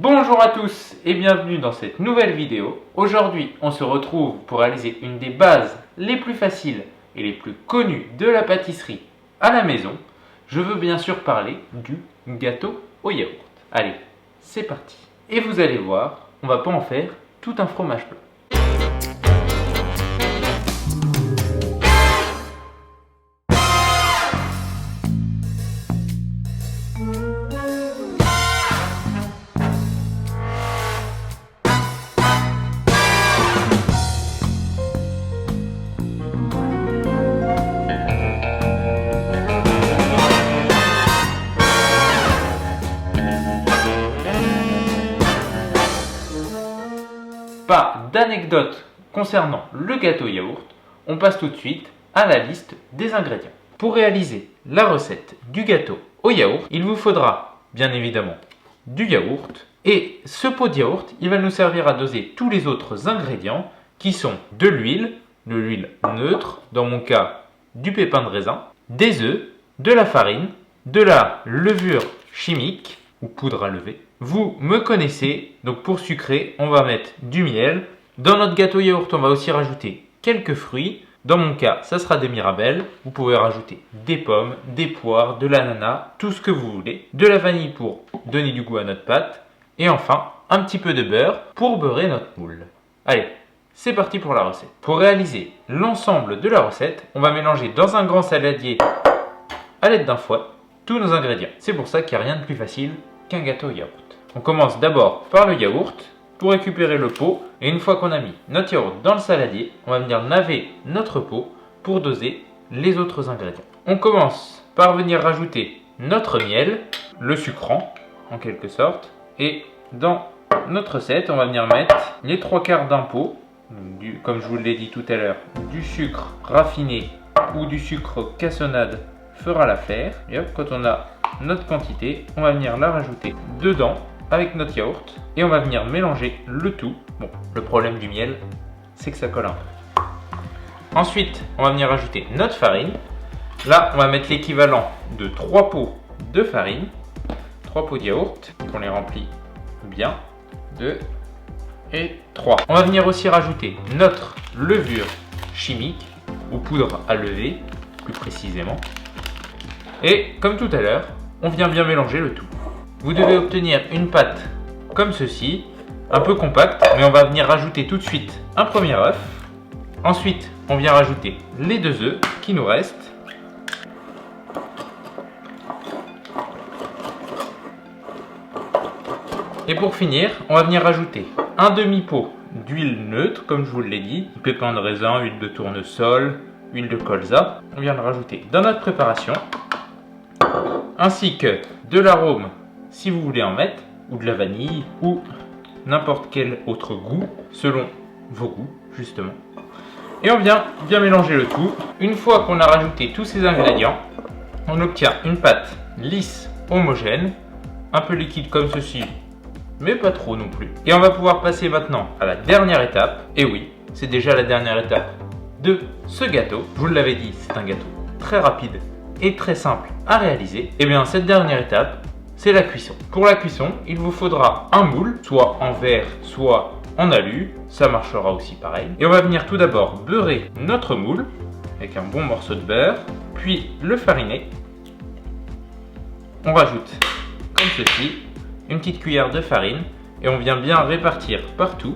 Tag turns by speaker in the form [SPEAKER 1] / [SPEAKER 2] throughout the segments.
[SPEAKER 1] Bonjour à tous et bienvenue dans cette nouvelle vidéo. Aujourd'hui, on se retrouve pour réaliser une des bases les plus faciles et les plus connues de la pâtisserie à la maison. Je veux bien sûr parler du gâteau au yaourt. Allez, c'est parti. Et vous allez voir, on va pas en faire tout un fromage blanc. Pas d'anecdote concernant le gâteau yaourt, on passe tout de suite à la liste des ingrédients. Pour réaliser la recette du gâteau au yaourt, il vous faudra bien évidemment du yaourt et ce pot de yaourt, il va nous servir à doser tous les autres ingrédients qui sont de l'huile neutre, dans mon cas du pépin de raisin, des œufs, de la farine, de la levure chimique ou poudre à lever. Vous me connaissez, donc pour sucrer, on va mettre du miel. Dans notre gâteau yaourt, on va aussi rajouter quelques fruits. Dans mon cas, ça sera des mirabelles. Vous pouvez rajouter des pommes, des poires, de l'ananas, tout ce que vous voulez. De la vanille pour donner du goût à notre pâte. Et enfin, un petit peu de beurre pour beurrer notre moule. Allez, c'est parti pour la recette. Pour réaliser l'ensemble de la recette, on va mélanger dans un grand saladier à l'aide d'un fouet tous nos ingrédients. C'est pour ça qu'il n'y a rien de plus facile qu'un gâteau yaourt. On commence d'abord par le yaourt pour récupérer le pot et une fois qu'on a mis notre yaourt dans le saladier, on va venir laver notre pot pour doser les autres ingrédients. On commence par venir rajouter notre miel, le sucrant en quelque sorte, et dans notre recette, on va venir mettre les 3/4 d'un pot, comme je vous l'ai dit tout à l'heure, du sucre raffiné ou du sucre cassonade fera l'affaire. Et hop, quand on a notre quantité, on va venir la rajouter dedans avec notre yaourt et on va venir mélanger le tout. Bon, le problème du miel, c'est que ça colle un peu. Ensuite, on va venir rajouter notre farine. Là, on va mettre l'équivalent de 3 pots de farine, 3 pots de yaourt, qu'on les remplit bien, 2 et 3. On va venir aussi rajouter notre levure chimique ou poudre à lever, plus précisément. Et comme tout à l'heure, on vient bien mélanger le tout. Vous devez obtenir une pâte comme ceci, un peu compacte, mais on va venir rajouter tout de suite un premier œuf. Ensuite, on vient rajouter les 2 œufs qui nous restent. Et pour finir, on va venir rajouter un demi-pot d'huile neutre, comme je vous l'ai dit, pépins de raisin, huile de tournesol, huile de colza. On vient le rajouter dans notre préparation, ainsi que de l'arôme si vous voulez en mettre, ou de la vanille, ou n'importe quel autre goût, selon vos goûts justement. Et on vient bien mélanger le tout. Une fois qu'on a rajouté tous ces ingrédients, on obtient une pâte lisse, homogène, un peu liquide comme ceci, mais pas trop non plus. Et on va pouvoir passer maintenant à la dernière étape. Et oui, c'est déjà la dernière étape de ce gâteau. Je vous l'avais dit, c'est un gâteau très rapide et très simple à réaliser. Et bien cette dernière étape, c'est la cuisson. Pour la cuisson, il vous faudra un moule, soit en verre, soit en alu. Ça marchera aussi pareil. Et on va venir tout d'abord beurrer notre moule avec un bon morceau de beurre, puis le fariner. On rajoute comme ceci une petite cuillère de farine et on vient bien répartir partout.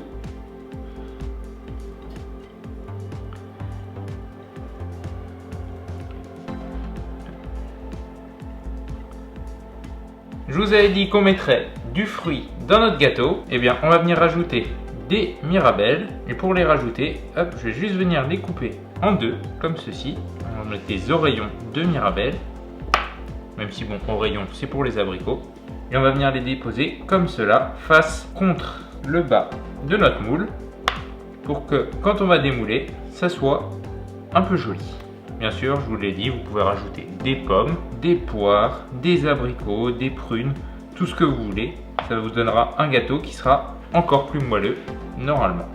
[SPEAKER 1] Je vous avais dit qu'on mettrait du fruit dans notre gâteau. Eh bien, on va venir rajouter des mirabelles. Et pour les rajouter, hop, je vais juste venir les couper en deux, comme ceci. On va mettre des oreillons de mirabelles. Même si, bon, oreillons, c'est pour les abricots. Et on va venir les déposer comme cela, face contre le bas de notre moule. Pour que, quand on va démouler, ça soit un peu joli. Bien sûr, je vous l'ai dit, vous pouvez rajouter des pommes, des poires, des abricots, des prunes, tout ce que vous voulez. Ça vous donnera un gâteau qui sera encore plus moelleux, normalement.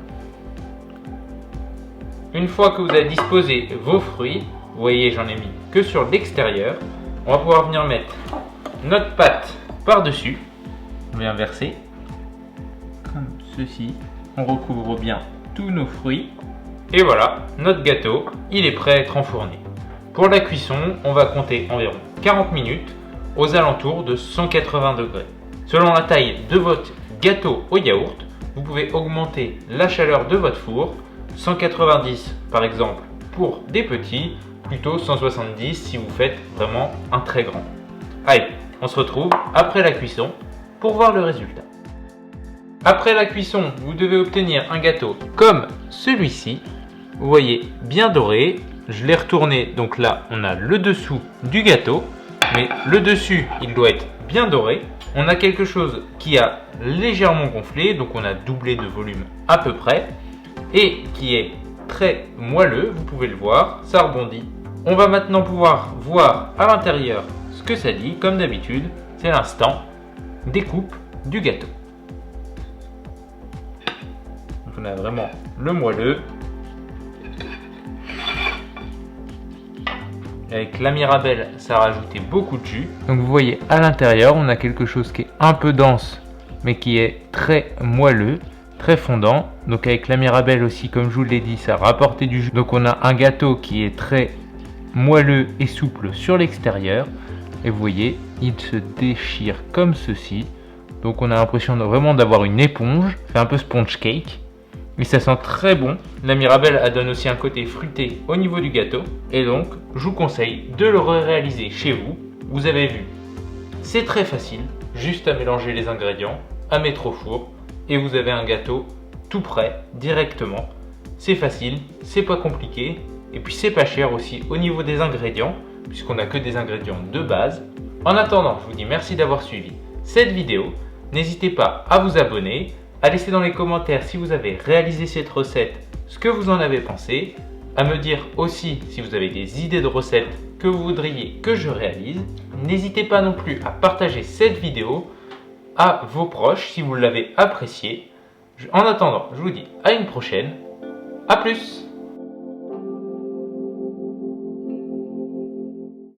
[SPEAKER 1] Une fois que vous avez disposé vos fruits, vous voyez, j'en ai mis que sur l'extérieur, on va pouvoir venir mettre notre pâte par-dessus. On vient verser comme ceci. On recouvre bien tous nos fruits. Et voilà, notre gâteau, il est prêt à être enfourné. Pour la cuisson, on va compter environ 40 minutes aux alentours de 180 degrés. Selon la taille de votre gâteau au yaourt, vous pouvez augmenter la chaleur de votre four. 190 par exemple pour des petits, plutôt 170 si vous faites vraiment un très grand. Allez, on se retrouve après la cuisson pour voir le résultat. Après la cuisson, vous devez obtenir un gâteau comme celui-ci. Vous voyez, bien doré. Je l'ai retourné, donc là on a le dessous du gâteau, mais le dessus il doit être bien doré. On a quelque chose qui a légèrement gonflé, donc on a doublé de volume à peu près, et qui est très moelleux, vous pouvez le voir, ça rebondit. On va maintenant pouvoir voir à l'intérieur ce que ça dit. Comme d'habitude, c'est l'instant découpe du gâteau. Donc on a vraiment le moelleux. Avec la Mirabelle, ça a rajouté beaucoup de jus. Donc vous voyez à l'intérieur, on a quelque chose qui est un peu dense, mais qui est très moelleux, très fondant. Donc avec la Mirabelle aussi, comme je vous l'ai dit, ça a rapporté du jus. Donc on a un gâteau qui est très moelleux et souple sur l'extérieur. Et vous voyez, il se déchire comme ceci. Donc on a l'impression vraiment d'avoir une éponge. C'est un peu sponge cake. Et ça sent très bon. La Mirabelle elle donne aussi un côté fruité au niveau du gâteau. Et donc, je vous conseille de le réaliser chez vous. Vous avez vu, c'est très facile. Juste à mélanger les ingrédients, à mettre au four. Et vous avez un gâteau tout prêt, directement. C'est facile, c'est pas compliqué. Et puis c'est pas cher aussi au niveau des ingrédients, puisqu'on n'a que des ingrédients de base. En attendant, je vous dis merci d'avoir suivi cette vidéo. N'hésitez pas à vous abonner, à laisser dans les commentaires si vous avez réalisé cette recette, ce que vous en avez pensé, à me dire aussi si vous avez des idées de recettes que vous voudriez que je réalise. N'hésitez pas non plus à partager cette vidéo à vos proches si vous l'avez appréciée. En attendant, je vous dis à une prochaine. À plus!